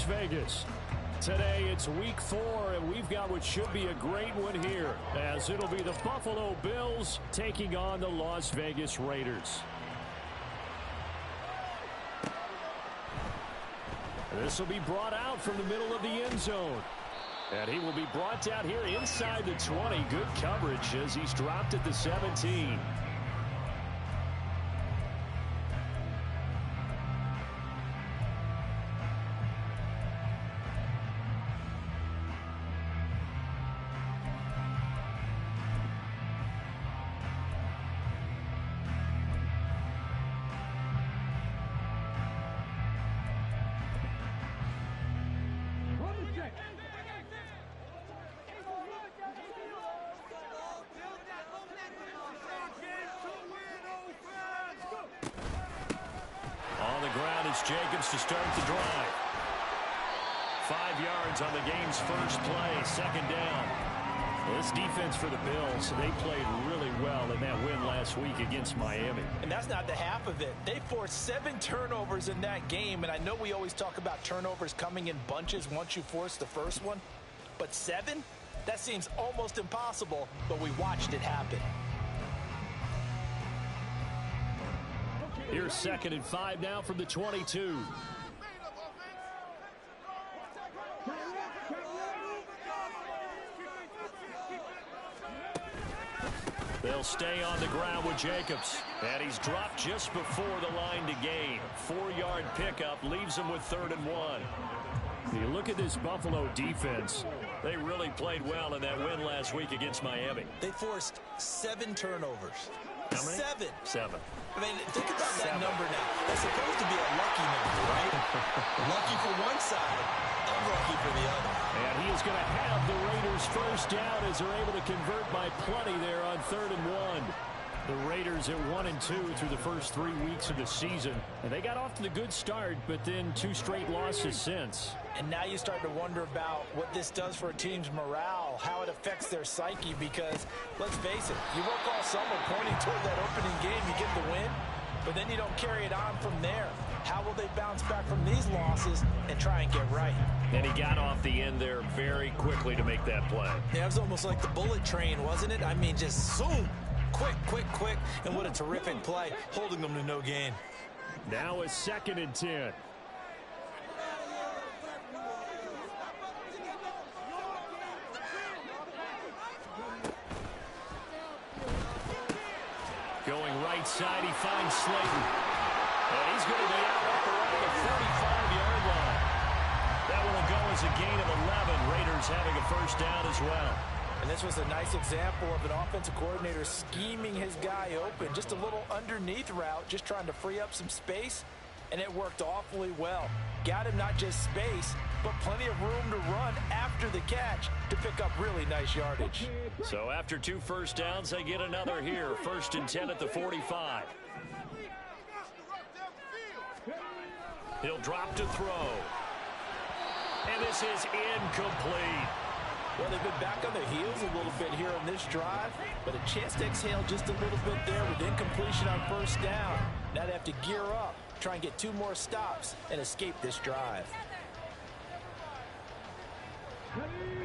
Las Vegas. Today it's week 4, and we've got what should be a great one here, as it'll be the Buffalo Bills taking on the Las Vegas Raiders. This will be brought out from the middle of the end zone. And he will be brought down here inside the 20. Good coverage as he's dropped at the 17. Jacobs to start the drive. 5 yards on the game's first play, second down. This defense for the Bills, they played really well in that win last week against Miami. And that's not the half of it. They forced 7 turnovers in that game, and I know we always talk about turnovers coming in bunches once you force the first one, but 7? That seems almost impossible, but we watched it happen. Here's 2nd and 5 now from the 22. They'll stay on the ground with Jacobs. And he's dropped just before the line to gain. 4-yard pickup leaves him with 3rd and 1. You look at this Buffalo defense. They really played well in that win last week against Miami. They forced 7 turnovers. How many? 7. I mean, think about that number now. That's supposed to be a lucky number, right? Lucky for one side, unlucky for the other. And he is going to have the Raiders first down as they're able to convert by plenty there on 3rd and 1. The Raiders at 1-2 through the first 3 weeks of the season. And they got off to the good start, but then 2 straight losses since. And now you start to wonder about what this does for a team's morale, how it affects their psyche, because, let's face it, you work all summer pointing toward that opening game, you get the win, but then you don't carry it on from there. How will they bounce back from these losses and try and get right? And he got off the end there very quickly to make that play. Yeah, it was almost like the bullet train, wasn't it? I mean, just zoom. Quick, and what a terrific play, holding them to no gain. Now a 2nd and 10. Going right side, he finds Slayton. And he's going to be out up around the 45-yard line. That will go as a gain of 11. Raiders having a first down as well. And this was a nice example of an offensive coordinator scheming his guy open. Just a little underneath route, just trying to free up some space, and it worked awfully well. Got him not just space, but plenty of room to run after the catch to pick up really nice yardage. So after 2 first downs, they get another here. 1st and 10 at the 45. He'll drop to throw. And this is incomplete. Well, they've been back on their heels a little bit here on this drive, but a chance to exhale just a little bit there with incompletion on 1st down. Now they have to gear up, try and get 2 more stops, and escape this drive.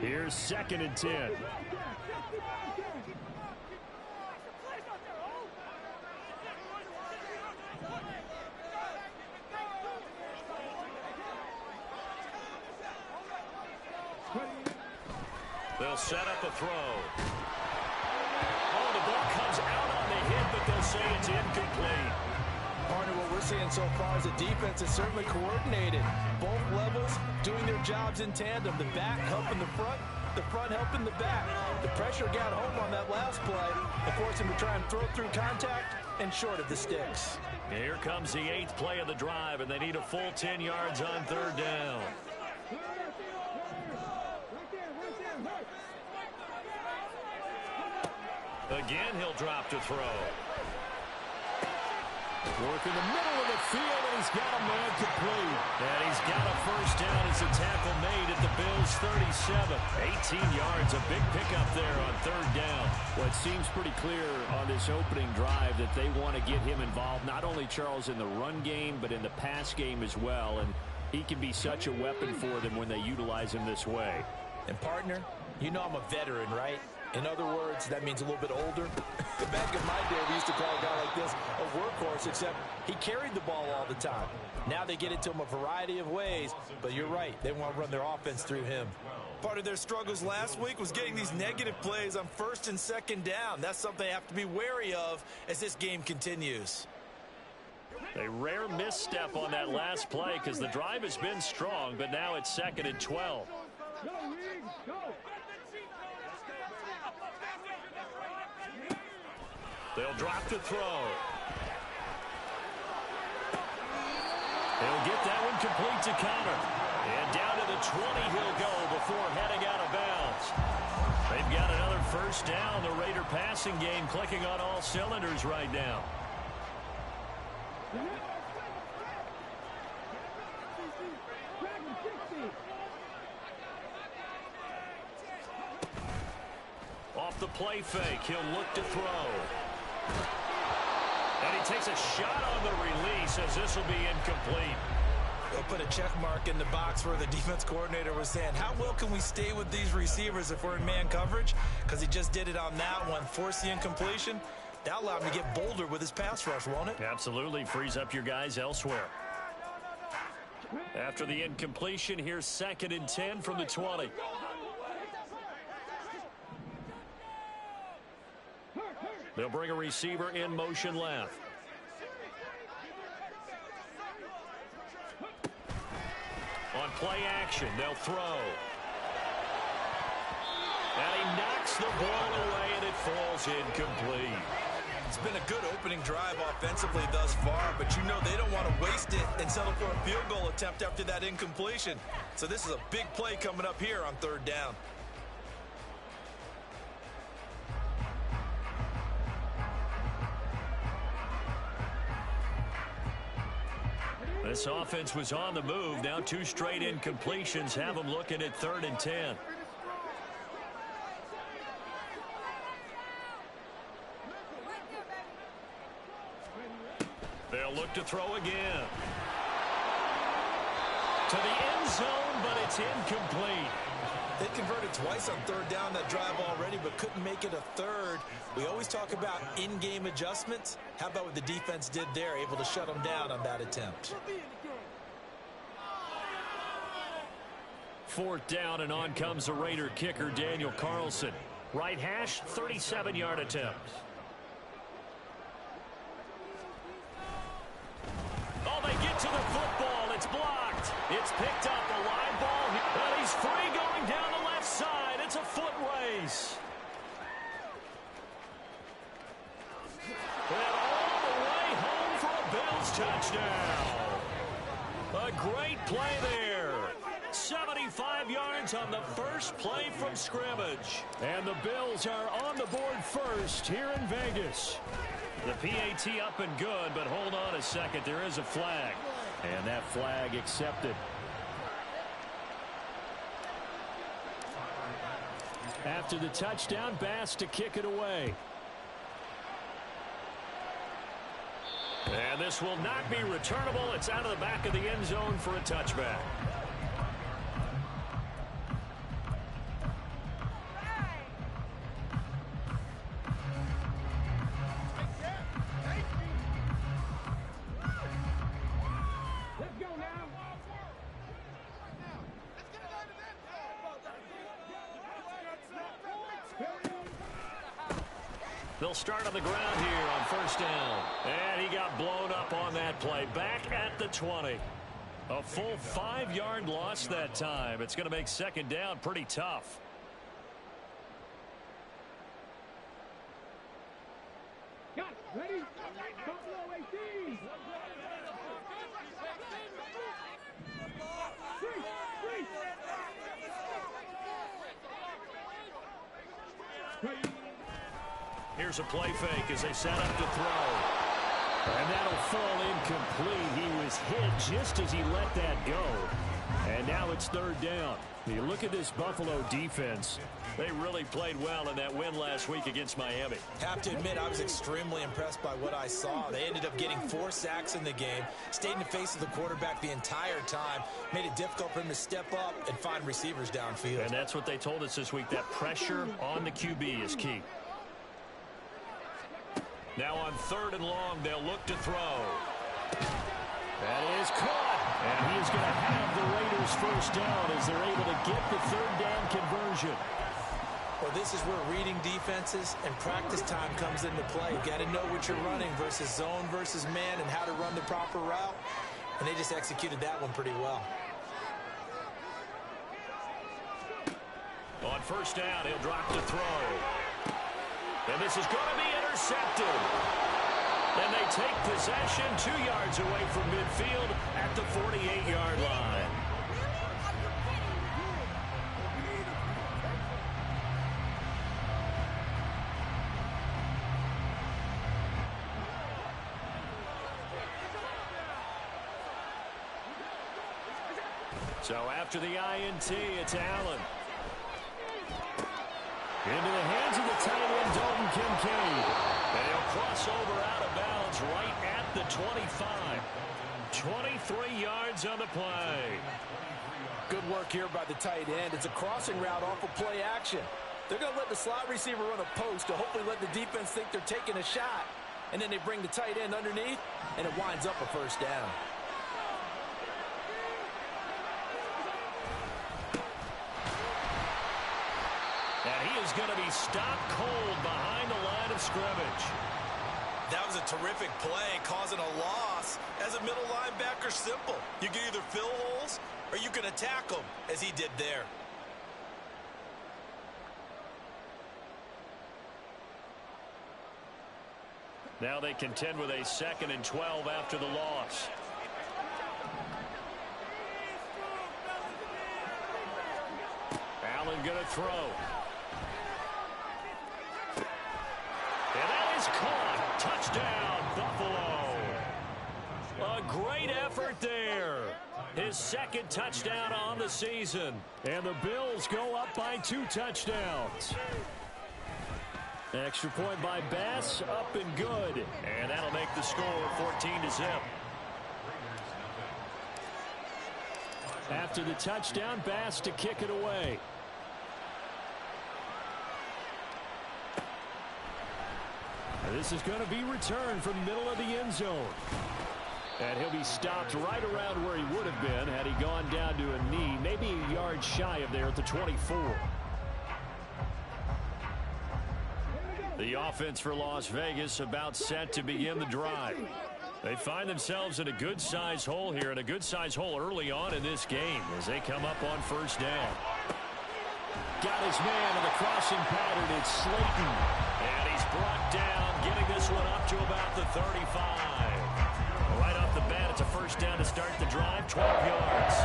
Here's 2nd and 10. They'll set up a throw. Oh, the ball comes out on the hit, but they'll say it's incomplete. Partner, what we're seeing so far is the defense is certainly coordinated. Both levels doing their jobs in tandem. The back helping the front helping the back. The pressure got home on that last play and forced him to try and throw through contact and short of the sticks. Here comes the 8th play of the drive, and they need a full 10 yards on 3rd down. Again, he'll drop to throw. Work in the middle of the field, and he's got a man complete. And he's got a first down as a tackle made at the Bills' 37. 18 yards, a big pickup there on 3rd down. Well, it seems pretty clear on this opening drive that they want to get him involved, not only, Charles, in the run game, but in the pass game as well. And He can be such a weapon for them when they utilize him this way. And partner, you know I'm a veteran, right? In other words, that means a little bit older. Back in my day, we used to call a guy like this a workhorse, except he carried the ball all the time. Now they get it to him a variety of ways, but you're right. They want to run their offense through him. Part of their struggles last week was getting these negative plays on first and second down. That's something they have to be wary of as this game continues. A rare misstep on that last play because the drive has been strong, but now it's 2nd and 12. They'll drop the throw. He'll get that one complete to Connor. And down to the 20 he'll go before heading out of bounds. They've got another first down. The Raider passing game clicking on all cylinders right now. Off the play fake, he'll look to throw. And he takes a shot on the release as this will be incomplete. They'll put a check mark in the box where the defense coordinator was saying, how well can we stay with these receivers if we're in man coverage? Because he just did it on that one, force the incompletion. That'll allow him to get bolder with his pass rush, won't it? Absolutely, frees up your guys elsewhere. After the incompletion, here's 2nd and 10 from the 20. They'll bring a receiver in motion left. On play action, they'll throw. And he knocks the ball away, and it falls incomplete. It's been a good opening drive offensively thus far, but you know they don't want to waste it and settle for a field goal attempt after that incompletion. So this is a big play coming up here on 3rd down. This offense was on the move. Now 2 straight incompletions have them looking at 3rd and 10. They'll look to throw again. To the end zone, but it's incomplete. They converted twice on 3rd down that drive already, but couldn't make it a 3rd. We always talk about in-game adjustments. How about what the defense did there, able to shut them down on that attempt? 4th down, and on comes the Raider kicker, Daniel Carlson. Right hash, 37-yard attempt. Oh, they get to the football. It's blocked. It's picked up. A live ball. And he's free going down the left side. It's a foot race. And all the way home for a Bills touchdown. A great play there. 75 yards on the first play from scrimmage. And the Bills are on the board first here in Vegas. The PAT up and good, but hold on a second. There is a flag. And that flag accepted. After the touchdown, Bass to kick it away. And this will not be returnable. It's out of the back of the end zone for a touchback. They'll start on the ground here on 1st down. And he got blown up on that play. Back at the 20. A full 5-yard loss that time. It's going to make 2nd down pretty tough. Ready? Buffalo 18. Here's a play fake as they set up to throw. And that'll fall incomplete. He was hit just as he let that go. And now it's it's third down. You look at this Buffalo defense. They really played well in that win last week against Miami. Have to admit, I was extremely impressed by what I saw. They ended up getting 4 sacks in the game, stayed in the face of the quarterback the entire time, made it difficult for him to step up and find receivers downfield. And that's what they told us this week, that pressure on the QB is key. Now on 3rd and long, they'll look to throw. That is caught. And he is going to have the Raiders first down as they're able to get the 3rd down conversion. Well, this is where reading defenses and practice time comes into play. You've got to know what you're running versus zone versus man and how to run the proper route. And they just executed that one pretty well. On 1st down, he'll drop to throw. And this is going to be intercepted. And they take possession 2 yards away from midfield at the 48-yard line. So after the INT, it's Allen. Into the hands of the tight end, Dalton Kincaid. And he'll cross over out of bounds right at the 25. 23 yards on the play. Good work here by the tight end. It's a crossing route off of play action. They're going to let the slot receiver run a post to hopefully let the defense think they're taking a shot. And then they bring the tight end underneath, and it winds up a first down. And he is going to be stopped cold behind the line of scrimmage. That was a terrific play, causing a loss. As a middle linebacker, simple. You can either fill holes or you can attack them, as he did there. Now they contend with a 2nd and 12 after the loss. Allen going to throw. And that is caught. Touchdown, Buffalo. A great effort there. His 2nd touchdown on the season. And the Bills go up by 2 touchdowns. Extra point by Bass, up and good. And that'll make the score 14-0. After the touchdown, Bass to kick it away. This is going to be returned from the middle of the end zone. And he'll be stopped right around where he would have been had he gone down to a knee, maybe a yard shy of there at the 24. The offense for Las Vegas about set to begin the drive. They find themselves in a good-sized hole here, and a good-sized hole early on in this game as they come up on 1st down. Got his man in the crossing pattern. It's Slayton. And he's brought down, getting this one up to about the 35. Right off the bat, it's a 1st down to start the drive, 12 yards.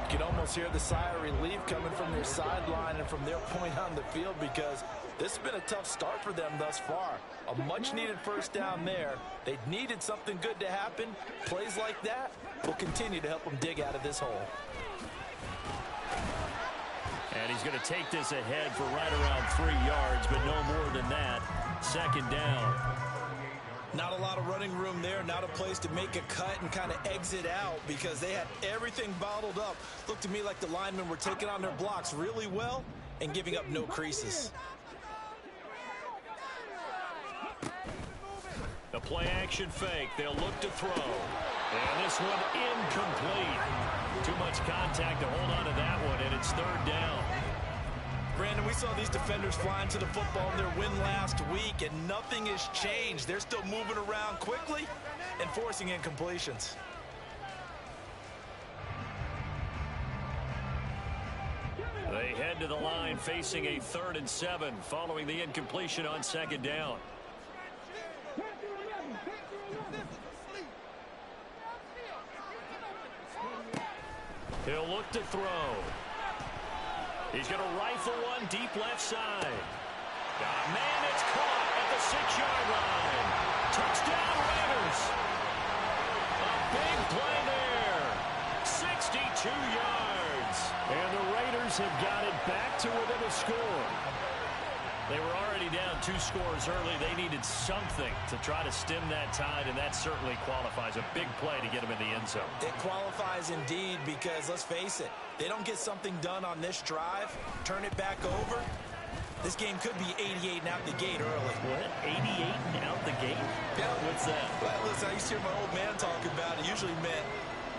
You can almost hear the sigh of relief coming from their sideline and from their point on the field, because this has been a tough start for them thus far. A much-needed 1st down there. They needed something good to happen. Plays like that will continue to help them dig out of this hole. And he's going to take this ahead for right around 3 yards, but no more than that. 2nd down. Not a lot of running room there, not a place to make a cut and kind of exit out, because they had everything bottled up. Looked to me like the linemen were taking on their blocks really well and giving up no creases. The play-action fake. They'll look to throw. And this one incomplete. Too much contact to hold on to that one, and it's 3rd down. Brandon, we saw these defenders flying to the football in their win last week, and nothing has changed. They're still moving around quickly and forcing incompletions. They head to the line facing a 3rd and 7 following the incompletion on 2nd down. He'll look to throw. He's going to rifle one deep left side. Man, it's caught at the 6-yard line. Touchdown, Raiders. A big play there. 62 yards. And the Raiders have got it back to within a score. They were already down 2 scores early. They needed something to try to stem that tide, and that certainly qualifies. A big play to get them in the end zone. It qualifies indeed because, let's face it, they don't get something done on this drive, turn it back over. This game could be 88 and out the gate early. What? 88 and out the gate? Yeah. What's that? Well, listen, I used to hear my old man talk about it. Usually meant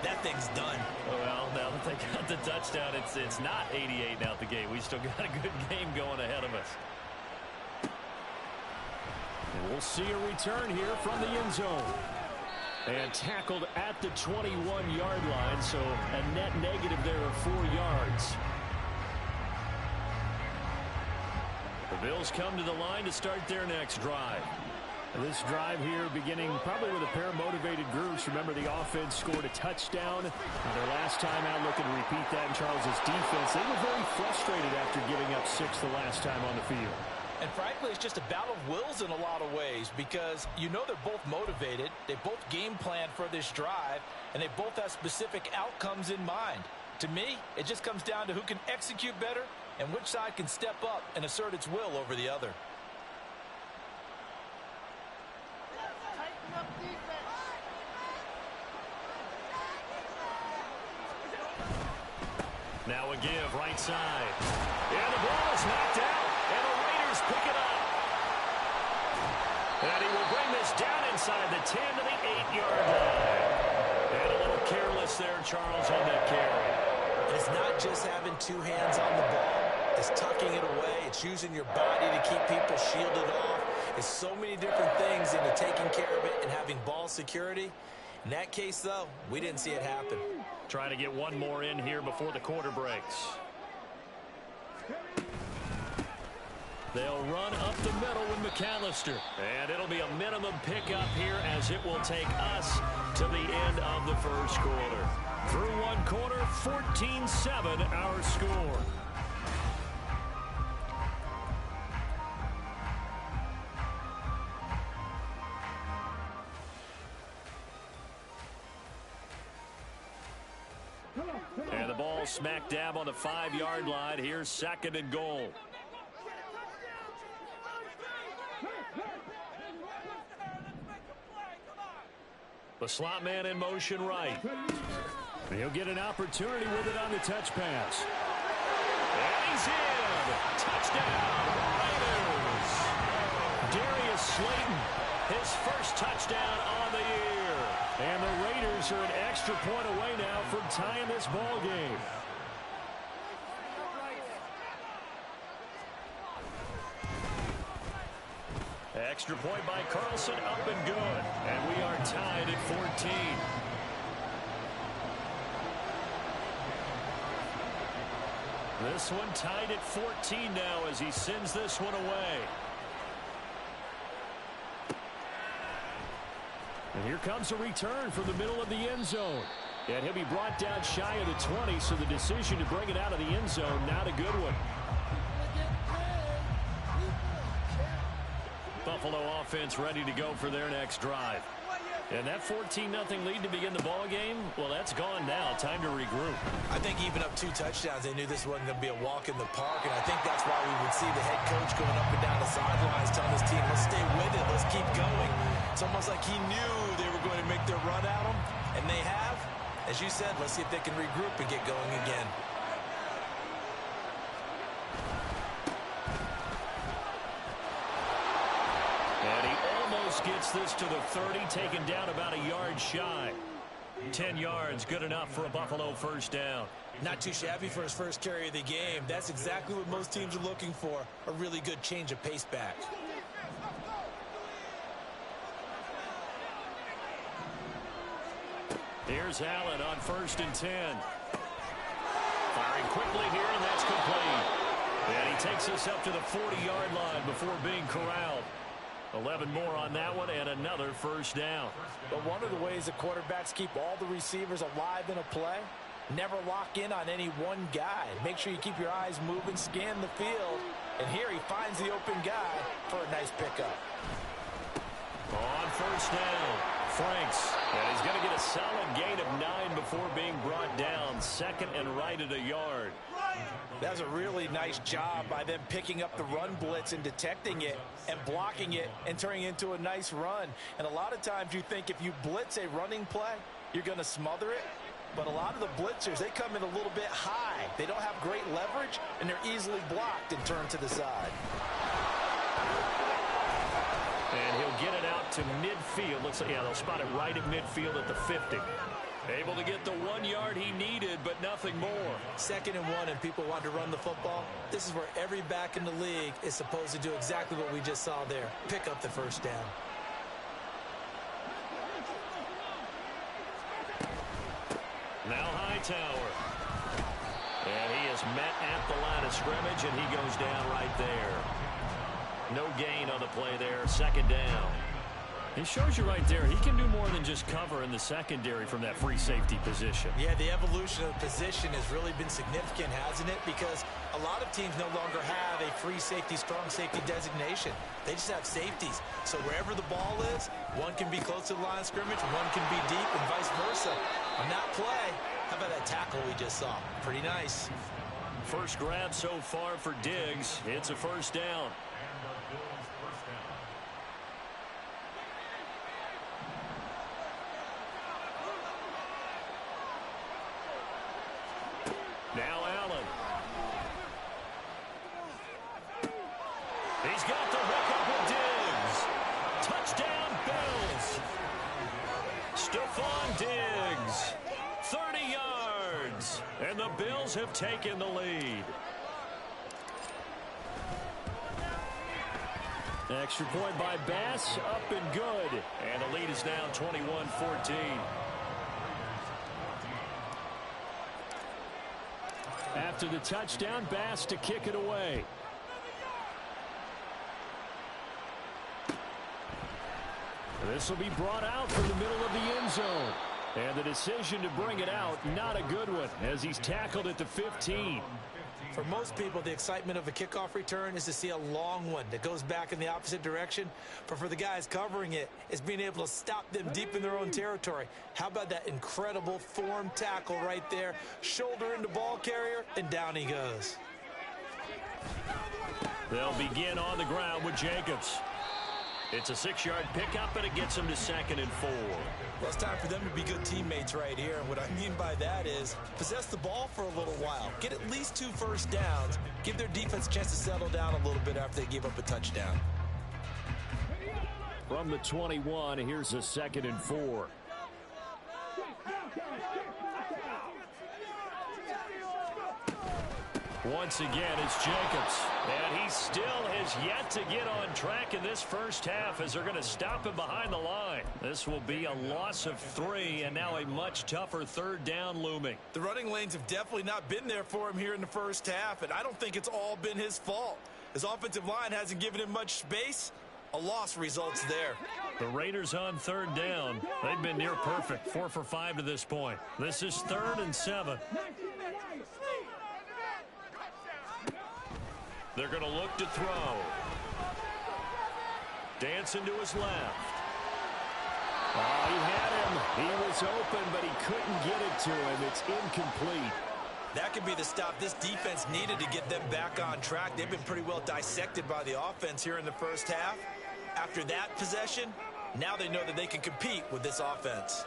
that thing's done. Well, now that they got the touchdown, it's not 88 and out the gate. We still got a good game going ahead of us. And we'll see a return here from the end zone. And tackled at the 21-yard line, so a net negative there of 4 yards. The Bills come to the line to start their next drive. This drive here beginning probably with a pair of motivated groups. Remember, the offense scored a touchdown. Their last time out, looking to repeat that in Charles's defense. They were very frustrated after giving up 6 the last time on the field. And frankly, it's just a battle of wills in a lot of ways because you know they're both motivated. They both game plan for this drive, and they both have specific outcomes in mind. To me, it just comes down to who can execute better and which side can step up and assert its will over the other. Now a give, right side. And the ball is knocked out, and the Raiders pick it up. And he will bring this down inside the 10 to the 8-yard line. And a little careless there, Charles, on that carry. And it's not just having 2 hands on the ball. It's tucking it away. It's using your body to keep people shielded off. It's so many different things into taking care of it and having ball security. In that case, though, we didn't see it happen. Trying to get one more in here before the quarter breaks. They'll run up the middle with McAllister. And it'll be a minimum pickup here as it will take us to the end of the first quarter. Through one quarter, 14-7 our score. And the ball smack dab on the 5-yard line. Here's 2nd and goal. The slot man in motion right. And he'll get an opportunity with it on the touch pass. And he's in. Touchdown, Raiders. Darius Slayton, his first touchdown on the year. And the Raiders are an extra point away now from tying this ball game. Extra point by Carlson, up and good. And we are tied at 14. This one tied at 14 now as he sends this one away. And here comes a return from the middle of the end zone. And he'll be brought down shy of the 20, so the decision to bring it out of the end zone, not a good one. Buffalo offense ready to go for their next drive. And that 14-0 lead to begin the ball game, well, that's gone now. Time to regroup. I think even up 2 touchdowns, they knew this wasn't going to be a walk in the park, and I think that's why we would see the head coach going up and down the sidelines telling his team, let's stay with it, let's keep going. It's almost like he knew they were going to make their run at him, and they have. As you said, let's see if they can regroup and get going again. And he almost gets this to the 30, taken down about a yard shy. 10 yards, good enough for a Buffalo first down. Not too shabby for his first carry of the game. That's exactly what most teams are looking for, a really good change of pace back. Here's Allen on 1st and 10. Firing quickly here, and that's complete. And he takes us up to the 40-yard line before being corralled. 11 more on that one, and another first down. But one of the ways the quarterbacks keep all the receivers alive in a play, never lock in on any one guy. Make sure you keep your eyes moving, scan the field, and here he finds the open guy for a nice pickup. On 1st down, Franks. And he's going to get a solid gain of 9 before being brought down. Second and right at a yard. That was a really nice job by them picking up the run blitz and detecting it and blocking it and turning it into a nice run. And a lot of times you think if you blitz a running play, you're going to smother it. But a lot of the blitzers, they come in a little bit high. They don't have great leverage, and they're easily blocked and turned to the side. And he'll get it out to midfield. Looks like, yeah, they'll spot it right at midfield at the 50. Able to get the 1 yard he needed, but nothing more. 2nd and 1, and people want to run the football. This is where every back in the league is supposed to do exactly what we just saw there. Pick up the first down. Now Hightower. And he is met at the line of scrimmage, and he goes down right there. No gain on the play there. 2nd down. He shows you right there, he can do more than just cover in the secondary from that free safety position. Yeah, the evolution of the position has really been significant, hasn't it? Because a lot of teams no longer have a free safety, strong safety designation. They just have safeties. So wherever the ball is, one can be close to the line of scrimmage, one can be deep, and vice versa. On that play, how about that tackle we just saw? Pretty nice. First grab so far for Diggs. It's a first down. Now Allen. He's got the hook up with Diggs. Touchdown, Bills. Stephon Diggs. 30 yards. And the Bills have taken the lead. Extra point by Bass. Up and good. And the lead is now 21-14. After the touchdown, Bass to kick it away. This will be brought out from the middle of the end zone. And the decision to bring it out, not a good one, as he's tackled at the 15. For most people, the excitement of a kickoff return is to see a long one that goes back in the opposite direction. But for the guys covering it, it's being able to stop them deep in their own territory. How about that incredible form tackle right there? Shoulder into ball carrier, and down he goes. They'll begin on the ground with Jacobs. It's a 6-yard pickup, and it gets them to 2nd and 4. Well, it's time for them to be good teammates right here. And what I mean by that is possess the ball for a little while. Get at least 2 first downs. Give their defense a chance to settle down a little bit after they give up a touchdown. From the 21, here's a 2nd and 4. Once again, it's Jacobs. And he still has yet to get on track in this first half as they're going to stop him behind the line. This will be a loss of 3, and now a much tougher 3rd down looming. The running lanes have definitely not been there for him here in the first half, and I don't think it's all been his fault. His offensive line hasn't given him much space. A loss results there. The Raiders on 3rd down. They've been near perfect, 4 for 5 to this point. This is 3rd and 7. They're going to look to throw. Dancing to his left. Oh, he had him. He was open, but he couldn't get it to him. It's incomplete. That could be the stop this defense needed to get them back on track. They've been pretty well dissected by the offense here in the first half. After that possession, now they know that they can compete with this offense.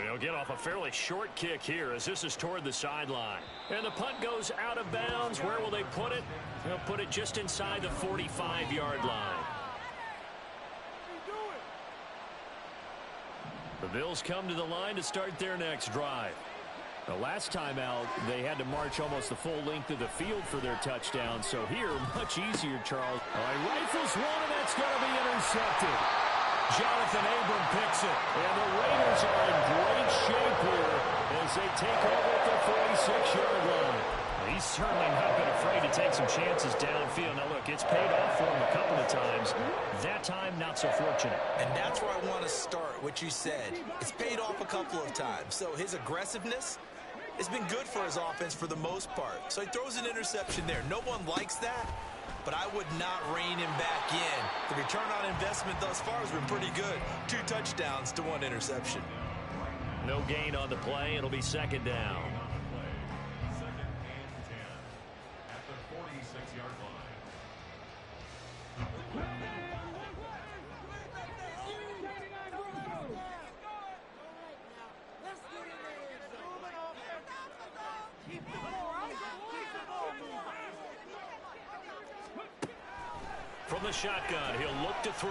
He'll get off a fairly short kick here as this is toward the sideline. And the punt goes out of bounds. Where will they put it? They'll put it just inside the 45-yard line. The Bills come to the line to start their next drive. The last time out, they had to march almost the full length of the field for their touchdown. So here, much easier, Charles. All right, rifles one, and that's going to be intercepted. Jonathan Abram picks it. And the Raiders are in great shape here as they take over at the 46-yard line. He's certainly not been afraid to take some chances downfield. Now, look, it's paid off for him a couple of times. That time, not so fortunate. And that's where I want to start, what you said. It's paid off a couple of times. So his aggressiveness has been good for his offense for the most part. So he throws an interception there. No one likes that. but I would not rein him back in. The return on investment thus far has been pretty good. 2 touchdowns to 1 interception. No gain on the play. It'll be second down. From the shotgun, he'll look to throw.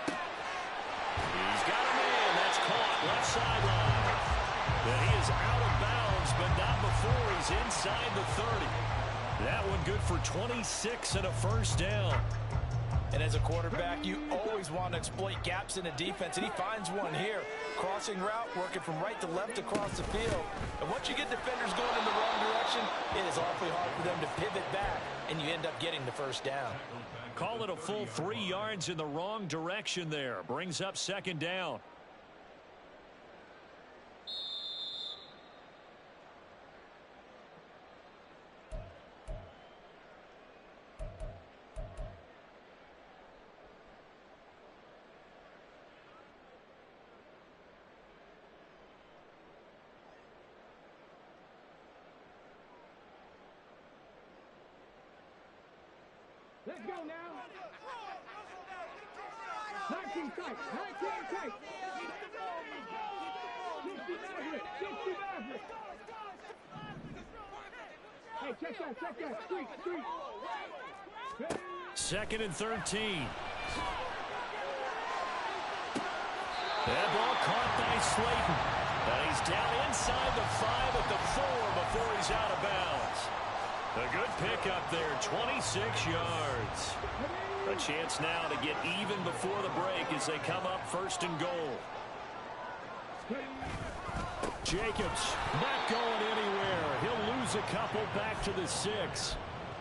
He's got a man. That's caught left sideline. And he is out of bounds, but not before he's inside the 30. That one good for 26 and a first down. And as a quarterback, you always want to exploit gaps in the defense, and he finds one here. Crossing route, working from right to left across the field. And once you get defenders going in the wrong direction, it is awfully hard for them to pivot back, and you end up getting the first down. Call it a full 3 yards in the wrong direction there. Brings up second down. Let's go now. 19 tight. 19 tight. 60 Maverick. 60 Maverick. Hey, check that. Street. Second and 13. That ball caught by Slayton. And he's down inside the 5 at the 4 before he's out of bounds. A good pickup there, 26 yards. A chance now to get even before the break as they come up first and goal. Jacobs not going anywhere. He'll lose a couple back to the 6.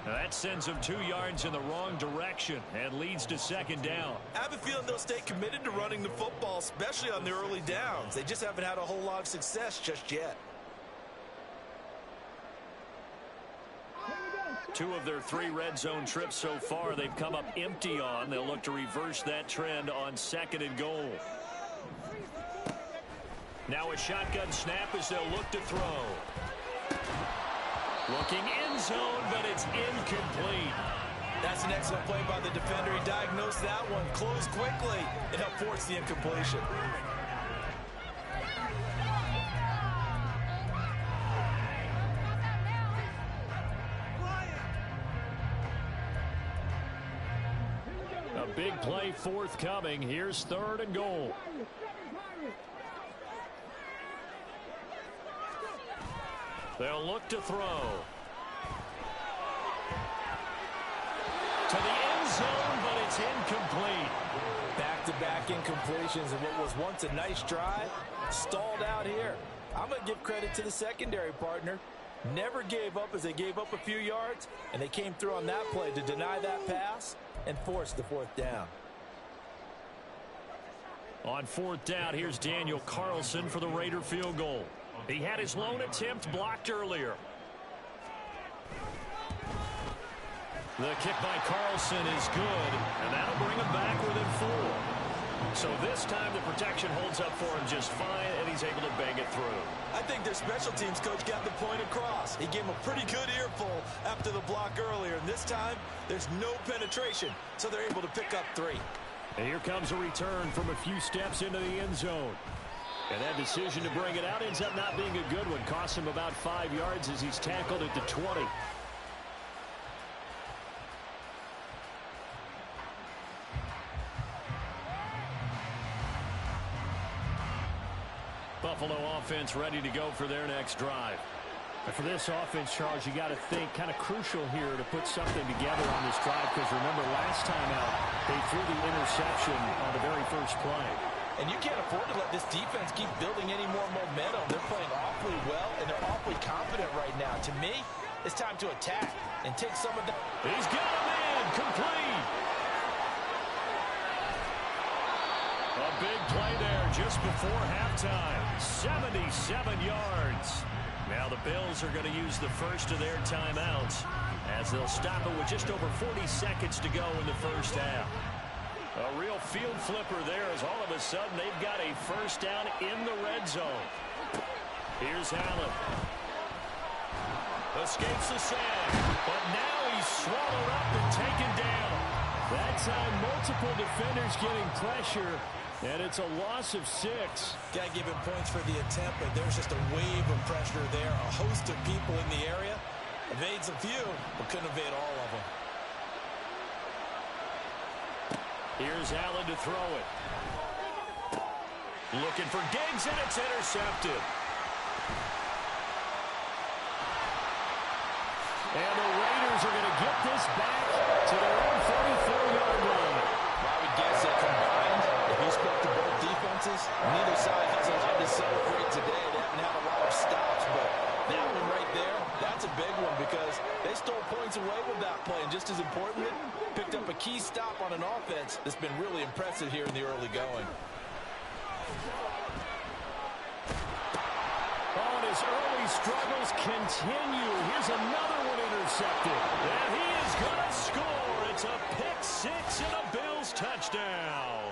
That sends him 2 yards in the wrong direction and leads to second down. I have a feeling they'll stay committed to running the football, especially on the early downs. They just haven't had a whole lot of success just yet. 2 of their 3 red zone trips so far they've come up empty on. They'll look to reverse that trend on second and goal. Now a shotgun snap as they'll look to throw. Looking end zone, but it's incomplete. That's an excellent play by the defender. He diagnosed that one, closed quickly, and helped force the incompletion. A big play forthcoming. Here's third and goal. They'll look to throw. To the end zone, but it's incomplete. Back-to-back incompletions, and what was once a nice drive stalled out here. I'm going to give credit to the secondary partner. Never gave up as they gave up a few yards, and they came through on that play to deny that pass and force the 4th down. On 4th down, here's Daniel Carlson for the Raider field goal. He had his lone attempt blocked earlier. The kick by Carlson is good, and that'll bring him back within 4. So this time the protection holds up for him just fine, and he's able to bang it through. I think their special teams coach got the point across. He gave him a pretty good earful after the block earlier, and this time there's no penetration, so they're able to pick up 3. And here comes a return from a few steps into the end zone. And that decision to bring it out ends up not being a good one. Costs him about 5 yards as he's tackled at the 20. Buffalo offense ready to go for their next drive. And for this offense, Charles, you got to think kind of crucial here to put something together on this drive, because remember last time out they threw the interception on the very first play. And you can't afford to let this defense keep building any more momentum. They're playing awfully well, and they're awfully confident right now. To me, it's time to attack and take some of the... He's got a man, complete. A big play there just before halftime. 77 yards. Now the Bills are going to use the first of their timeouts as they'll stop it with just over 40 seconds to go in the first half. A real field flipper there as all of a sudden they've got a first down in the red zone. Here's Allen. Escapes the sack, but now he's swallowed up and taken down. That time, multiple defenders getting pressure, and it's a loss of 6. Got to give him points for the attempt, but there's just a wave of pressure there. A host of people in the area. Evades a few, but couldn't evade all of them. Here's Allen to throw it. Looking for Diggs, and it's intercepted. And the Raiders are going to get this back to their own 44-yard line. I would guess that combined, if you spoke to both defenses, neither side has a lot to celebrate today. They haven't had a lot of stops, but that one right there, that's a big one because they stole points away with that play. And just as importantly, picked up a key stop on an offense that's been really impressive here in the early going. Oh, and his early struggles continue. Here's another one intercepted. And he is going to score. It's a pick-6 and a Bills touchdown.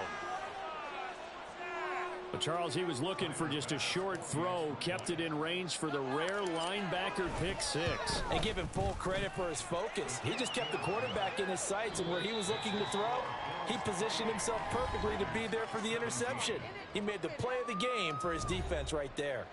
But Charles, he was looking for just a short throw, kept it in range for the rare linebacker pick-6. And give him full credit for his focus. He just kept the quarterback in his sights, and where he was looking to throw, he positioned himself perfectly to be there for the interception. He made the play of the game for his defense right there.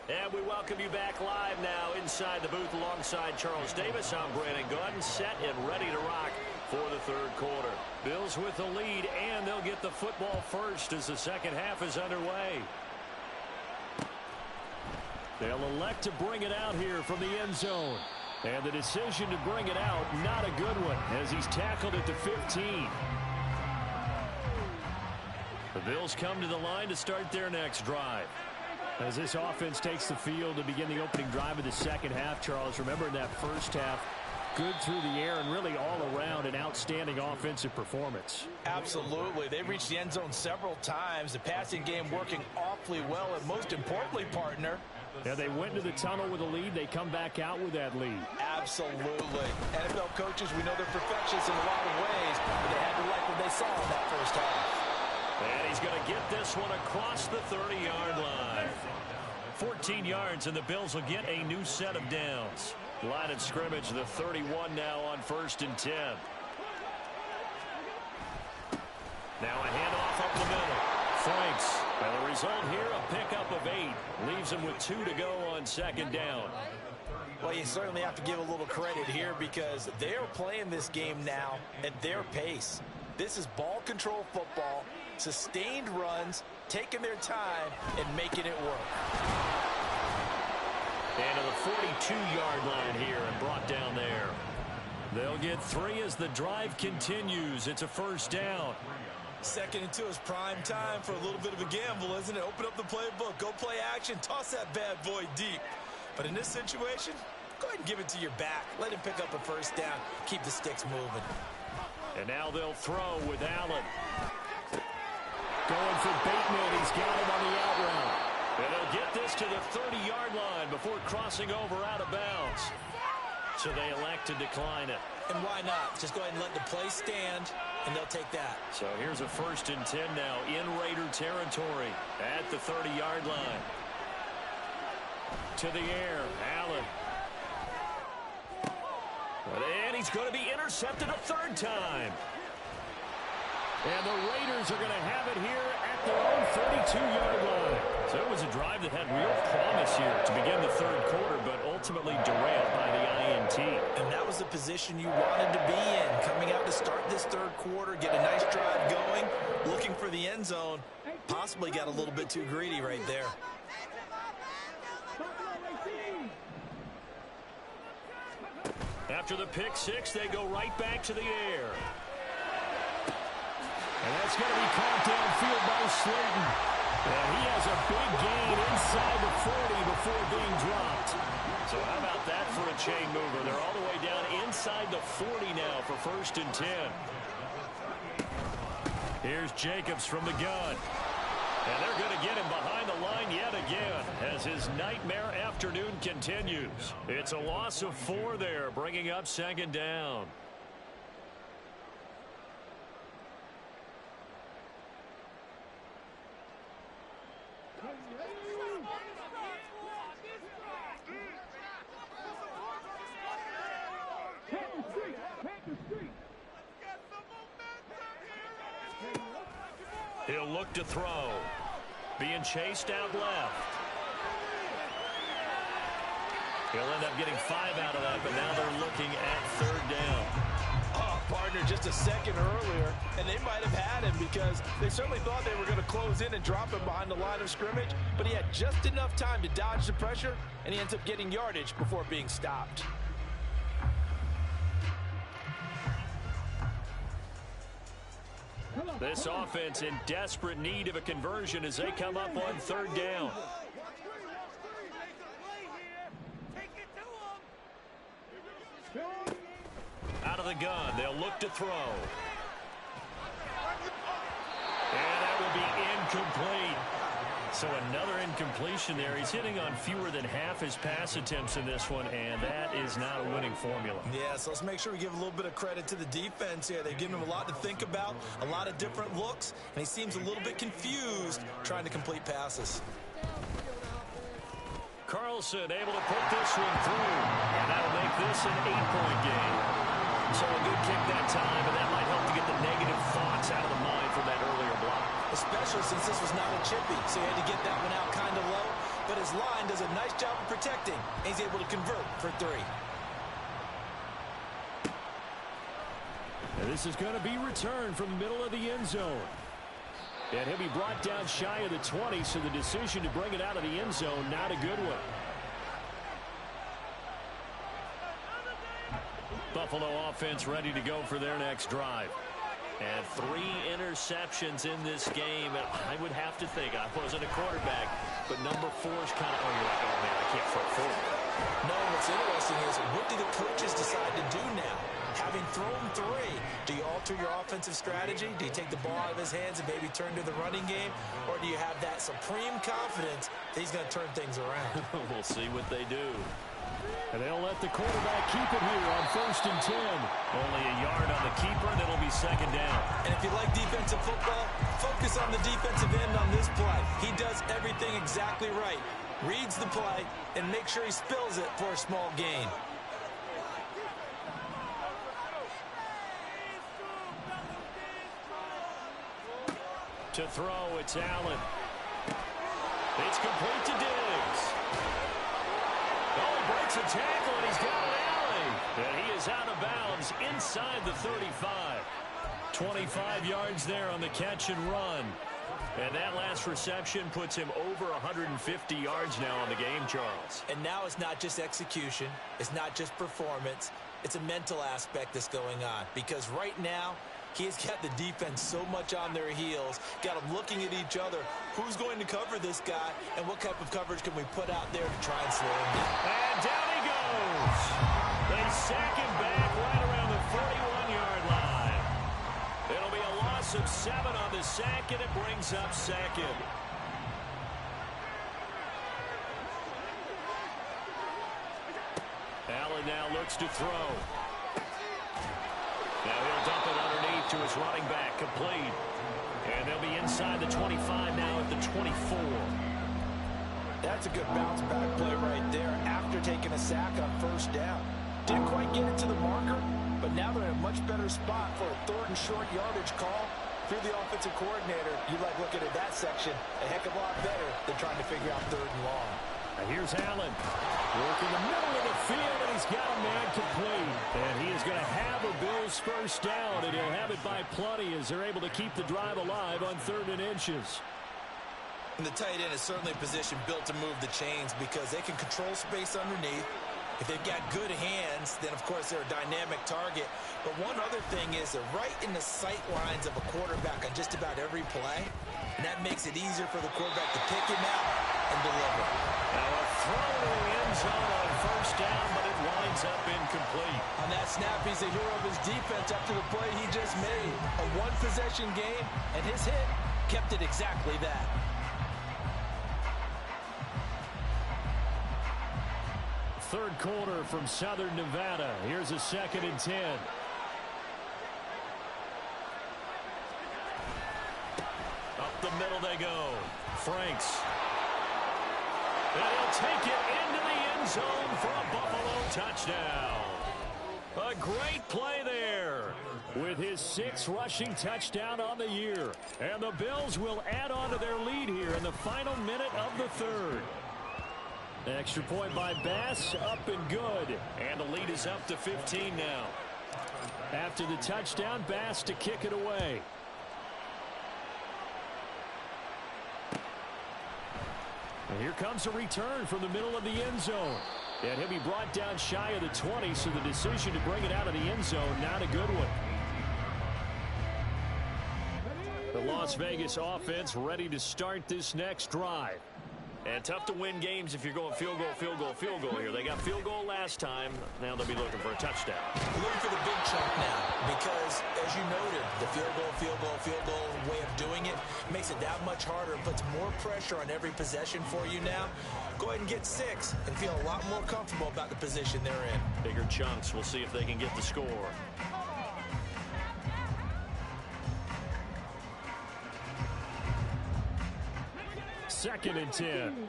And we welcome you back live now inside the booth alongside Charles Davis. I'm Brandon Gordon, set and ready to rock for the third quarter. Bills with the lead, and they'll get the football first as the second half is underway. They'll elect to bring it out here from the end zone. And the decision to bring it out, not a good one, as he's tackled at the 15. The Bills come to the line to start their next drive. As this offense takes the field to begin the opening drive of the second half, Charles, remember in that first half, good through the air and really all around an outstanding offensive performance. Absolutely. They reached the end zone several times. The passing game working awfully well, and most importantly, partner, yeah, they went into the tunnel with a lead. They come back out with that lead. Absolutely. NFL coaches, we know they're perfectionists in a lot of ways, but they had to like what they saw in that first half. And he's going to get this one across the 30-yard line. 14 yards, and the Bills will get a new set of downs. Line of scrimmage, the 31 now on 1st and 10. Now a handoff up the middle. Franks. And the result here, a pickup of 8. Leaves him with 2 to go on second down. Well, you certainly have to give a little credit here because they're playing this game now at their pace. This is ball control football, sustained runs, taking their time, and making it work. And to the 42-yard line here and brought down there. They'll get 3 as the drive continues. It's a first down. 2nd and 2 is prime time for a little bit of a gamble, isn't it? Open up the playbook, go play action, toss that bad boy deep. But in this situation, go ahead and give it to your back. Let him pick up a first down. Keep the sticks moving. And now they'll throw with Allen. Going for Bateman. He's got him on the out route. And they'll get this to the 30-yard line before crossing over out of bounds. So they elect to decline it. And why not? Just go ahead and let the play stand, and they'll take that. So here's a 1st and 10 now in Raider territory at the 30-yard line. To the air, Allen. And he's going to be intercepted a 3rd time. And the Raiders are going to have it here at their own 32-yard line. So it was a drive that had real promise here to begin the third quarter, but ultimately derailed by the INT. And that was the position you wanted to be in. Coming out to start this third quarter, get a nice drive going, looking for the end zone. Possibly got a little bit too greedy right there. After the pick-6, they go right back to the air. And that's going to be caught downfield by Slayton. And he has a big gain inside the 40 before being dropped. So how about that for a chain mover? They're all the way down inside the 40 now for 1st and 10. Here's Jacobs from the gun. And they're going to get him behind the line yet again as his nightmare afternoon continues. It's a loss of 4 there, bringing up second down. He'll look to throw. Being chased out left. He'll end up getting 5 out of that, but now they're looking at third down. Oh, partner, just a second earlier, and they might have had him because they certainly thought they were going to close in and drop him behind the line of scrimmage, but he had just enough time to dodge the pressure, and he ends up getting yardage before being stopped. This offense in desperate need of a conversion as they come up on third down. Out of the gun, they'll look to throw. And that will be incomplete. So another incompletion there. He's hitting on fewer than half his pass attempts in this one, and that is not a winning formula. Yeah, so let's make sure we give a little bit of credit to the defense here. They've given him a lot to think about, a lot of different looks, and he seems a little bit confused trying to complete passes. Carlson able to put this one through, and that'll make this an 8-point game. So a good kick that time, and that might help to get the negative thoughts out of the mind from that earlier block. Especially since this was not a chippy, so he had to get that one out kind of low. But his line does a nice job of protecting, and he's able to convert for 3. And this is going to be returned from the middle of the end zone. And he'll be brought down shy of the 20, so the decision to bring it out of the end zone, not a good one. Buffalo offense ready to go for their next drive. And 3 interceptions in this game. And I would have to think, I wasn't a quarterback, but number 4 is kind of, oh, you're like, oh, man, I can't throw forward. No, what's interesting is what do the coaches decide to do now? Having thrown 3, do you alter your offensive strategy? Do you take the ball out of his hands and maybe turn to the running game? Or do you have that supreme confidence that he's going to turn things around? We'll see what they do. And they'll let the quarterback keep it here on 1st and 10. Only a yard on the keeper, and it'll be second down. And if you like defensive football, focus on the defensive end on this play. He does everything exactly right. Reads the play and make sure he spills it for a small gain. To throw, it's Allen. It's complete to Diggs. Oh, he breaks a tackle, and he's got an alley. And he is out of bounds inside the 35. 25 yards there on the catch and run. And that last reception puts him over 150 yards now on the game, Charles. And now it's not just execution. It's not just performance. It's a mental aspect that's going on. Because right now, he's got the defense so much on their heels, got them looking at each other. Who's going to cover this guy, and what type of coverage can we put out there to try and slow him down? And down he goes. They sack him back right around the 41-yard line. It'll be a loss of 7 on the sack, and it brings up second. Allen now looks to throw. Now he'll dump it underneath to his running back, complete. And they'll be inside the 25 now at the 24. That's a good bounce back play right there after taking a sack on 1st down. Didn't quite get it to the marker, but now they're in a much better spot for a 3rd and short yardage call. Through the offensive coordinator, you like looking at that section a heck of a lot better than trying to figure out 3rd and long. Now here's Allen. Working the middle of the field, and he's got a man complete. And he is going to have a Bills first down, and he'll have it by plenty as they're able to keep the drive alive on 3rd and inches. And the tight end is certainly a position built to move the chains because they can control space underneath. If they've got good hands, then, of course, they're a dynamic target. But one other thing is they're right in the sight lines of a quarterback on just about every play. And that makes it easier for the quarterback to pick him out and deliver. Now a throw to the end zone on 1st down, but it winds ends up incomplete. On that snap, he's the hero of his defense after the play he just made. A one-possession game, and his hit kept it exactly that. Third quarter from Southern Nevada. Here's a 2nd and 10. Up the middle they go. Franks. And he'll take it into the end zone for a Buffalo touchdown. A great play there. With his 6th rushing touchdown on the year. And the Bills will add on to their lead here in the final minute of the 3rd. Extra point by Bass, up and good. And the lead is up to 15 now. After the touchdown, Bass to kick it away. And here comes a return from the middle of the end zone. And he'll be brought down shy of the 20, so the decision to bring it out of the end zone, not a good one. The Las Vegas offense ready to start this next drive. And tough to win games if you're going field goal, field goal, field goal here. They got field goal last time. Now they'll be looking for a touchdown. Looking for the big chunk now because, as you noted, the field goal way of doing it makes it that much harder, puts more pressure on every possession for you now. Go ahead and get 6 and feel a lot more comfortable about the position they're in. Bigger chunks. We'll see if they can get the score. Second and 10.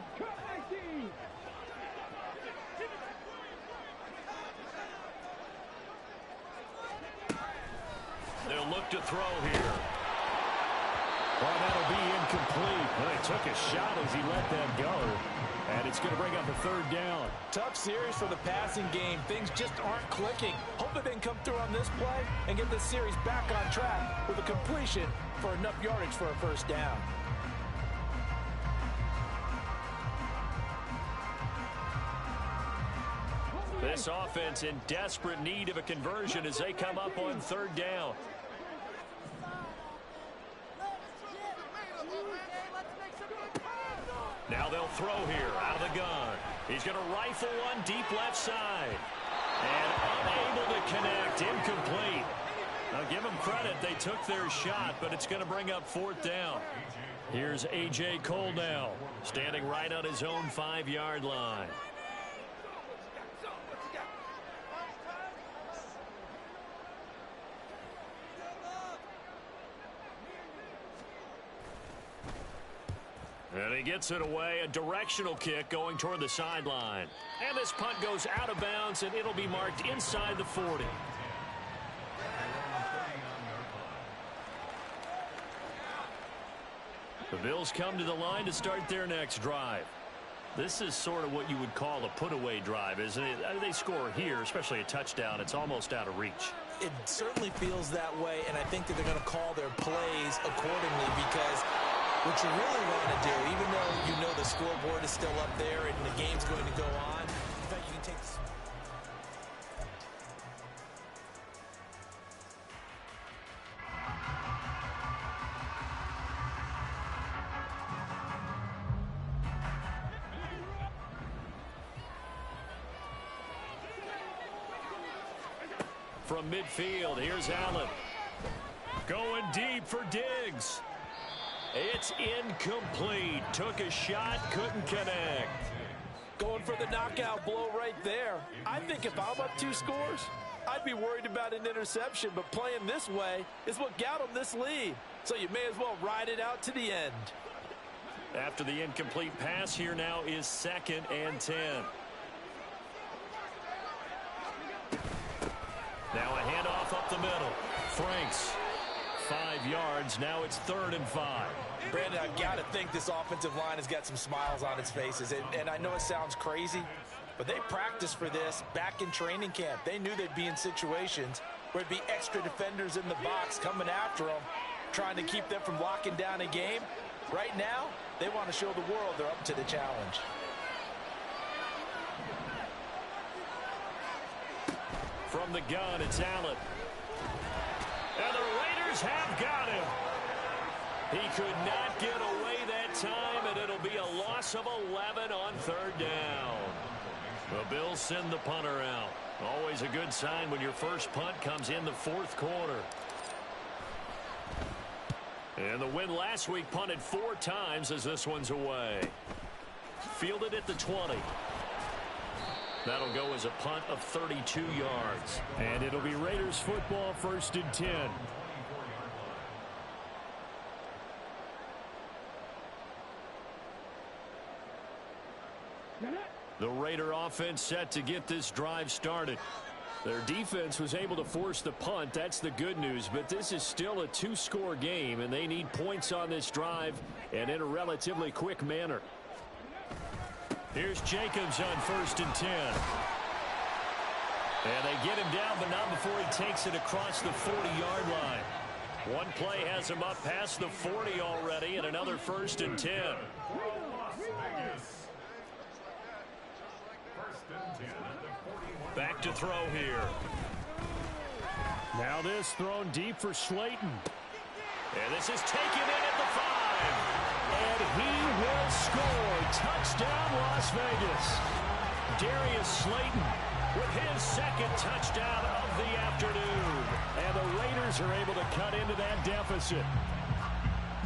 They'll look to throw here. Well, that'll be incomplete. Well, he took a shot as he let that go. And it's going to bring up a 3rd down. Tough series for the passing game. Things just aren't clicking. Hopefully they can come through on this play and get this series back on track with a completion for enough yardage for a 1st down. This offense in desperate need of a conversion as they come up on 3rd down. Now they'll throw here out of the gun. He's going to rifle one deep left side. And unable to connect. Incomplete. Now give them credit. They took their shot, but it's going to bring up 4th down. Here's A.J. Cole now, standing right on his own 5-yard line. And he gets it away, a directional kick going toward the sideline. And this punt goes out of bounds, and it'll be marked inside the 40. The Bills come to the line to start their next drive. This is sort of what you would call a put-away drive, isn't it? They score here, especially a touchdown. It's almost out of reach. It certainly feels that way, and I think that they're going to call their plays accordingly because what you really want to do, even though you know the scoreboard is still up there and the game's going to go on, in fact, you can take this. From midfield, here's Allen. Going deep for Diggs. It's incomplete. Took a shot, couldn't connect. Going for the knockout blow right there. I think if I'm up 2 scores, I'd be worried about an interception, but playing this way is what got them this lead. So you may as well ride it out to the end. After the incomplete pass, here now is 2nd and 10. Now a handoff up the middle. Franks, 5 yards. Now it's 3rd and 5. Brandon, I've got to think this offensive line has got some smiles on its faces. And I know it sounds crazy, but they practiced for this back in training camp. They knew they'd be in situations where it'd be extra defenders in the box coming after them, trying to keep them from locking down a game. Right now, they want to show the world they're up to the challenge. From the gun, it's Allen. And the Raiders have got him. He could not get away that time, and it'll be a loss of 11 on 3rd down. The Bills send the punter out. Always a good sign when your first punt comes in the fourth quarter. And the win last week punted 4 times as this one's away. Fielded at the 20. That'll go as a punt of 32 yards. And it'll be Raiders football, 1st and 10. The Raider offense set to get this drive started. Their defense was able to force the punt. That's the good news. But this is still a 2-score game, and they need points on this drive and in a relatively quick manner. Here's Jacobs on 1st and 10. And they get him down, but not before he takes it across the 40-yard line. One play has him up past the 40 already, and another 1st and 10. Back to throw here. Now this thrown deep for Slayton. And this is taken in at the 5. And he will score. Touchdown, Las Vegas. Darius Slayton with his 2nd touchdown of the afternoon. And the Raiders are able to cut into that deficit.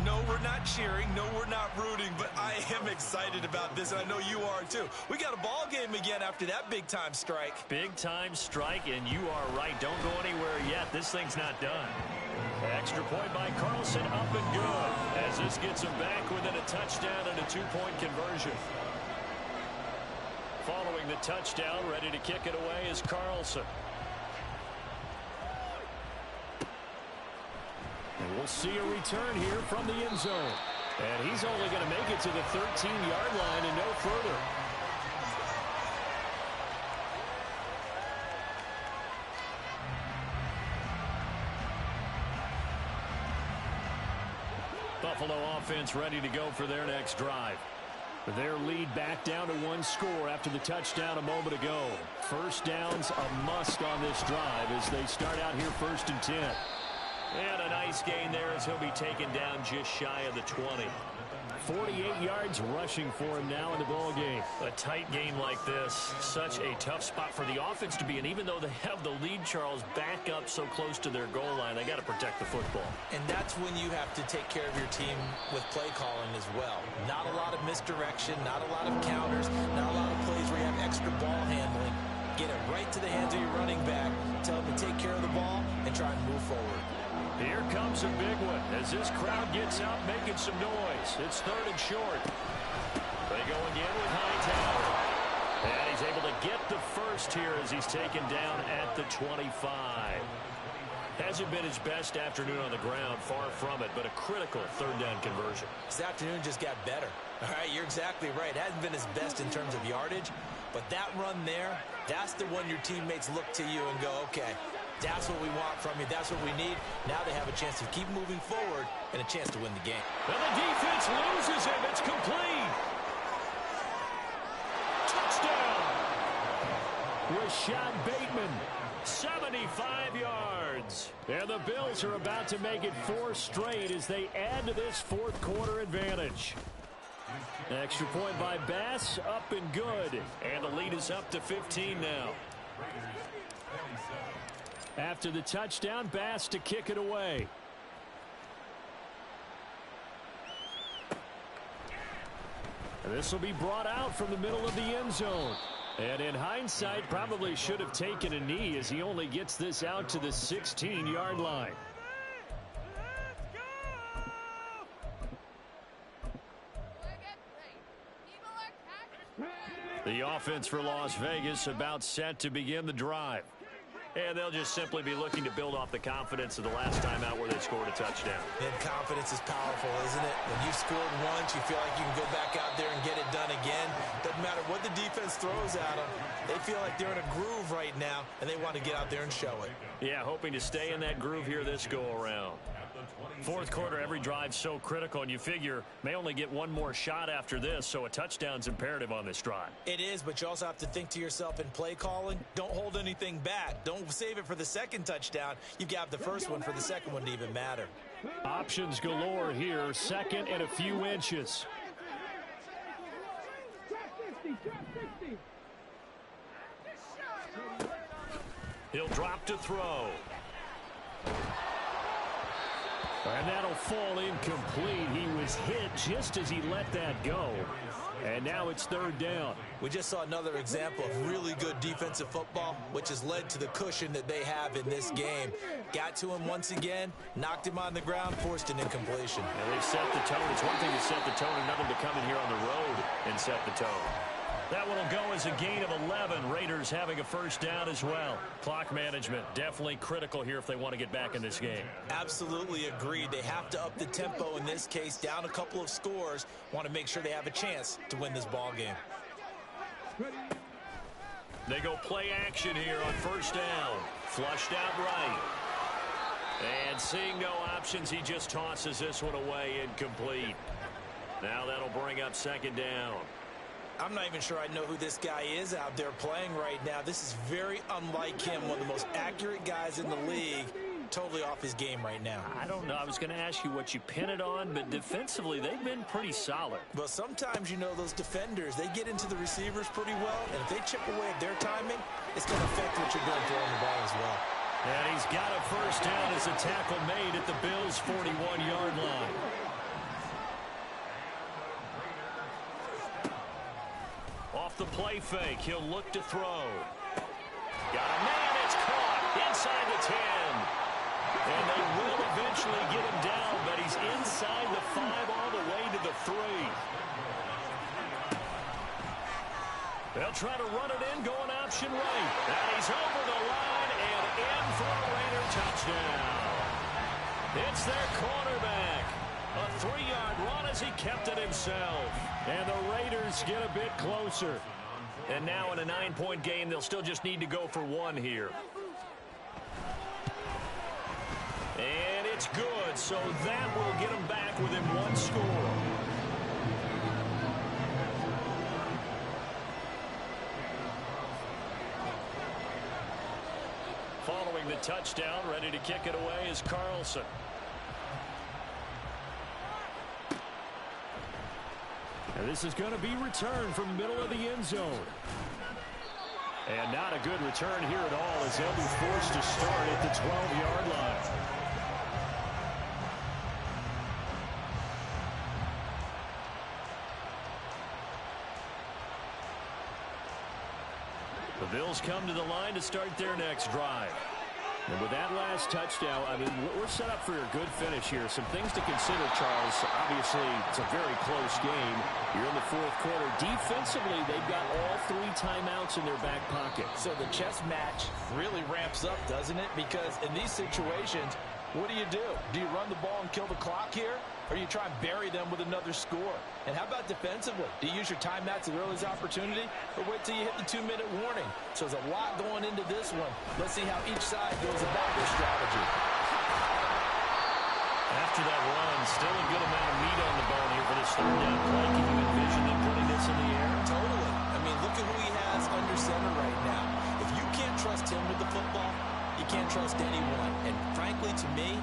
No, we're not cheering. No, we're not rooting. But I am excited about this, and I know you are too. We got a ball game again after that big-time strike. Big-time strike, and you are right. Don't go anywhere yet. This thing's not done. Extra point by Carlson, up and good. As this gets him back within a touchdown and a 2-point conversion. Following the touchdown, ready to kick it away is Carlson. And we'll see a return here from the end zone. And he's only going to make it to the 13-yard line and no further. Buffalo offense ready to go for their next drive. Their lead back down to 1 score after the touchdown a moment ago. First down's a must on this drive as they start out here 1st and 10. And a nice gain there as he'll be taken down just shy of the 20. 48 yards rushing for him now in the ball game. A tight game like this, such a tough spot for the offense to be in. Even though they have the lead, Charles, back up so close to their goal line, they got to protect the football. And that's when you have to take care of your team with play calling as well. Not a lot of misdirection, not a lot of counters, not a lot of plays where you have extra ball handling. Get it right to the hands of your running back, tell them to take care of the ball, and try and move forward. Here comes a big one as this crowd gets out making some noise. It's 3rd and short. They go again with Hightower. And he's able to get the first here as he's taken down at the 25. Hasn't been his best afternoon on the ground, far from it, but a critical 3rd down conversion. This afternoon just got better. All right, you're exactly right. Hasn't been his best in terms of yardage, but that run there, that's the one your teammates look to you and go, okay, that's what we want from you. That's what we need. Now they have a chance to keep moving forward and a chance to win the game. And the defense loses him. It's complete. Touchdown. Rashad Bateman. 75 yards. And the Bills are about to make it 4 straight as they add to this 4th quarter advantage. Extra point by Bass, up and good. And the lead is up to 15 now. After the touchdown, Bass to kick it away. And this will be brought out from the middle of the end zone. And in hindsight, probably should have taken a knee as he only gets this out to the 16-yard line. The offense for Las Vegas about set to begin the drive. And they'll just simply be looking to build off the confidence of the last time out where they scored a touchdown. And confidence is powerful, isn't it? When you've scored once, you feel like you can go back out there and get it done again. Doesn't matter what the defense throws at them. They feel like they're in a groove right now, and they want to get out there and show it. Yeah, hoping to stay in that groove here this go-around. 4th quarter, every drive so critical, and you figure may only get one more shot after this, so a touchdown's imperative on this drive. It is, but you also have to think to yourself in play calling, don't hold anything back. Don't save it for the 2nd touchdown. You've got the first one for the 2nd one to even matter. Options galore here, 2nd and a few inches. He'll drop to throw. And that'll fall incomplete. He was hit just as he let that go. And now it's third down. We just saw another example of really good defensive football, which has led to the cushion that they have in this game. Got to him once again, knocked him on the ground, forced an incompletion. And they've set the tone. It's one thing to set the tone, another to come in here on the road and set the tone. That one will go as a gain of 11. Raiders having a first down as well. Clock management definitely critical here if they want to get back in this game. Absolutely agreed. They have to up the tempo in this case, down a couple of scores. Want to make sure they have a chance to win this ball game. They go play action here on first down. Flushed out right. And seeing no options, he just tosses this one away incomplete. Now that'll bring up second down. I'm not even sure I know who this guy is out there playing right now. This is very unlike him, one of the most accurate guys in the league. Totally off his game right now. I don't know. I was going to ask you what you pin it on, but defensively, they've been pretty solid. Well, sometimes, you know, those defenders, they get into the receivers pretty well, and if they chip away at their timing, it's going to affect what you're doing throwing the ball as well. And he's got a first down as a tackle made at the Bills' 41-yard line. Off the play fake, he'll look to throw. Got a man, it's caught inside the 10. And they will eventually get him down, but he's inside the 5 all the way to the 3. They'll try to run it in, going option right. And he's over the line and in for a Raider touchdown. It's their quarterback. A 3-yard run as he kept it himself. And the Raiders get a bit closer. And now in a 9-point game, they'll still just need to go for 1 here. And it's good, so that will get them back within 1 score. Following the touchdown, ready to kick it away is Carlson. And this is going to be returned from the middle of the end zone. And not a good return here at all as they'll be forced to start at the 12-yard line. The Bills come to the line to start their next drive. And with that last touchdown, I mean, we're set up for a good finish here. Some things to consider, Charles. Obviously, it's a very close game. You're in the fourth quarter. Defensively, they've got all 3 timeouts in their back pocket. So the chess match really ramps up, doesn't it? Because in these situations, what do? Do you run the ball and kill the clock here? Or do you try and bury them with another score? And how about defensively? Do you use your timeouts at earliest opportunity? Or wait till you hit the 2-minute warning? So there's a lot going into this one. Let's see how each side goes about their strategy. After that run, still a good amount of meat on the bone here for this third down play. Can you envision them putting this in the air? Totally. I mean, look at who he has under center right now. If you can't trust him with the football, you can't trust anyone. And frankly, to me,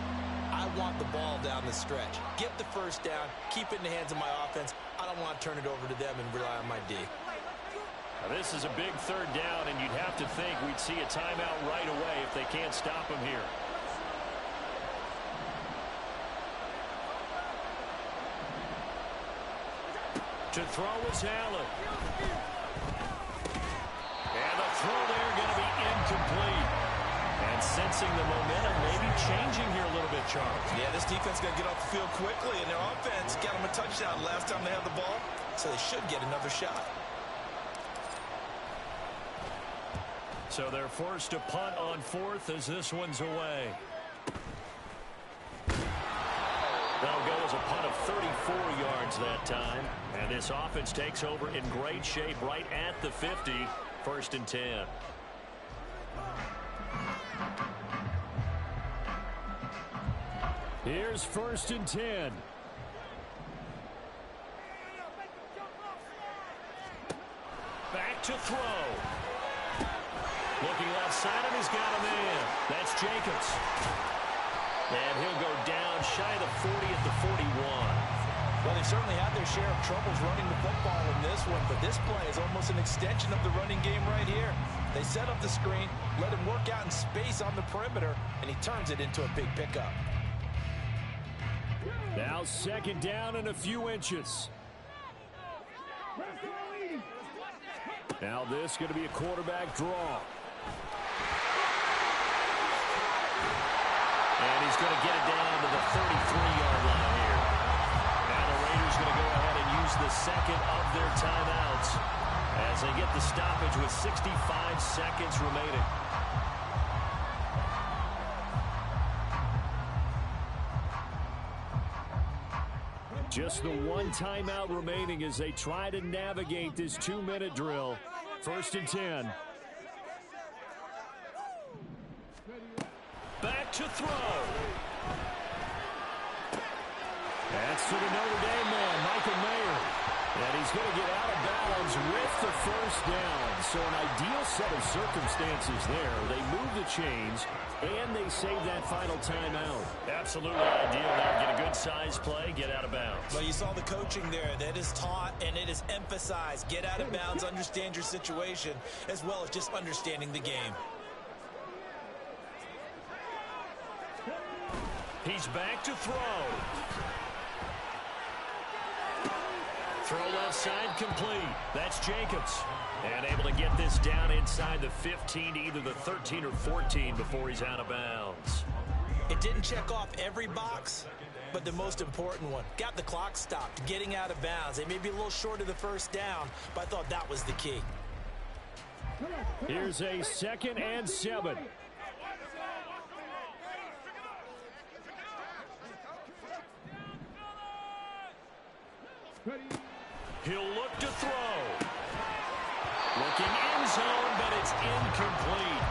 I want the ball down the stretch. Get the first down, keep it in the hands of my offense. I don't want to turn it over to them and rely on my D. Now, this is a big third down, and you'd have to think we'd see a timeout right away if they can't stop him here. To throw is Allen. And the throw there going to be incomplete. And sensing the momentum maybe changing here a little bit, Charles. Yeah, this defense got to get off the field quickly, and their offense got them a touchdown last time they had the ball, so they should get another shot. So they're forced to punt on 4th as this one's away. That'll go as a punt of 34 yards that time. And this offense takes over in great shape right at the 50. 1st and 10. Here's 1st and 10. Back to throw. Looking left side, and he's got a man. That's Jacobs. And he'll go down shy of the 40 at the 41. Well, they certainly had their share of troubles running the football in this one, but this play is almost an extension of the running game right here. They set up the screen, let him work out in space on the perimeter, and he turns it into a big pickup. Now second down and a few inches. Now this is going to be a quarterback draw. And he's going to get it down to the 33-yard line here. Now the Raiders going to go ahead and use the second of their timeouts as they get the stoppage with 65 seconds remaining. Just the one timeout remaining as they try to navigate this 2-minute drill. 1st and 10. Back to throw. That's to the Notre Dame man, Michael Mayer. And he's going to get out of bounds with the first down. So an ideal set of circumstances there. They move the chains, and they save that final timeout. Absolutely ideal there. Get a good size play, get out of bounds. Well, you saw the coaching there. That is taught and it is emphasized. Get out of bounds, understand your situation, as well as just understanding the game. He's back to throw. Throw left side complete. That's Jacobs. And able to get this down inside the 15 to either the 13 or 14 before he's out of bounds. It didn't check off every box, but the most important one. Got the clock stopped, getting out of bounds. They may be a little short of the first down, but I thought that was the key. Here's a 2nd and 7. He'll look to throw. Looking end zone, but it's incomplete.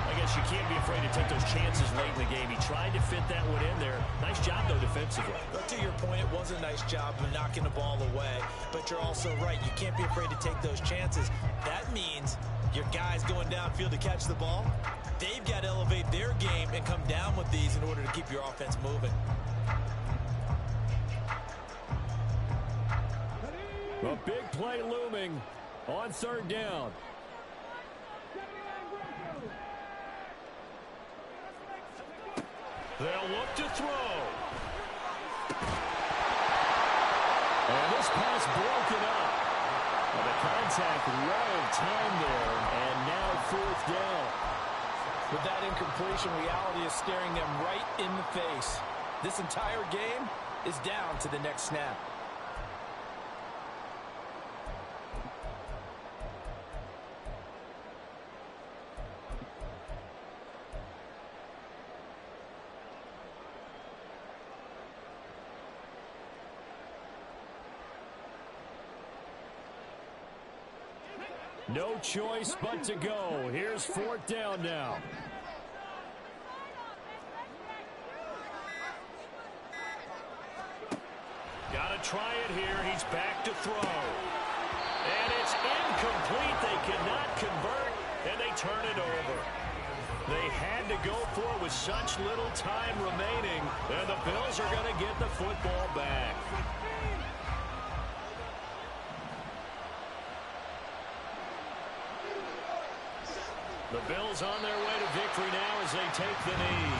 I guess you can't be afraid to take those chances late in the game. He tried to fit that one in there. Nice job, though, defensively. But to your point, it was a nice job of knocking the ball away. But you're also right. You can't be afraid to take those chances. That means your guys going downfield to catch the ball, they've got to elevate their game and come down with these in order to keep your offense moving. A big play looming on 3rd down. They'll look to throw. And this pass broken up. Well, the contact right of time there, and now 4th down. With that incompletion, reality is staring them right in the face. This entire game is down to the next snap. No choice but to go. Here's 4th down now. Got to try it here. He's back to throw. And it's incomplete. They cannot convert, and they turn it over. They had to go for it with such little time remaining, and the Bills are going to get the football back. The Bills on their way to victory now as they take the knee.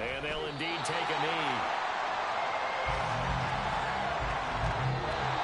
And they'll indeed take a knee.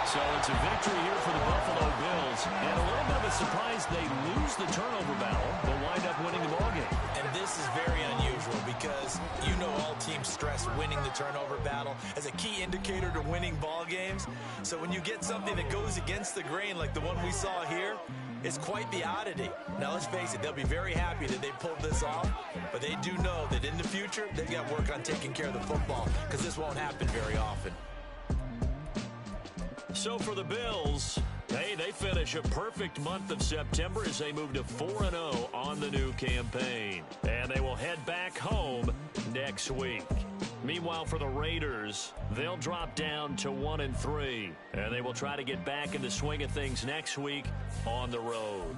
So it's a victory here for the Buffalo Bills. And a little bit of a surprise they lose the turnover battle, but wind up winning the ballgame. And this is very unusual because you know all teams stress winning the turnover battle as a key indicator to winning ball games. So when you get something that goes against the grain like the one we saw here, it's quite the oddity. Now, let's face it, they'll be very happy that they pulled this off, but they do know that in the future, they've got work on taking care of the football because this won't happen very often. So for the Bills, hey, they finish a perfect month of September as they move to 4-0 on the new campaign. And they will head back home next week. Meanwhile, for the Raiders, they'll drop down to 1-3. And they will try to get back in the swing of things next week on the road.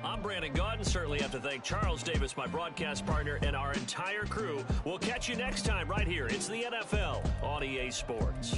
I'm Brady. Brandon Gaudin. Certainly have to thank Charles Davis, my broadcast partner, and our entire crew. We'll catch you next time right here. It's the NFL on EA Sports.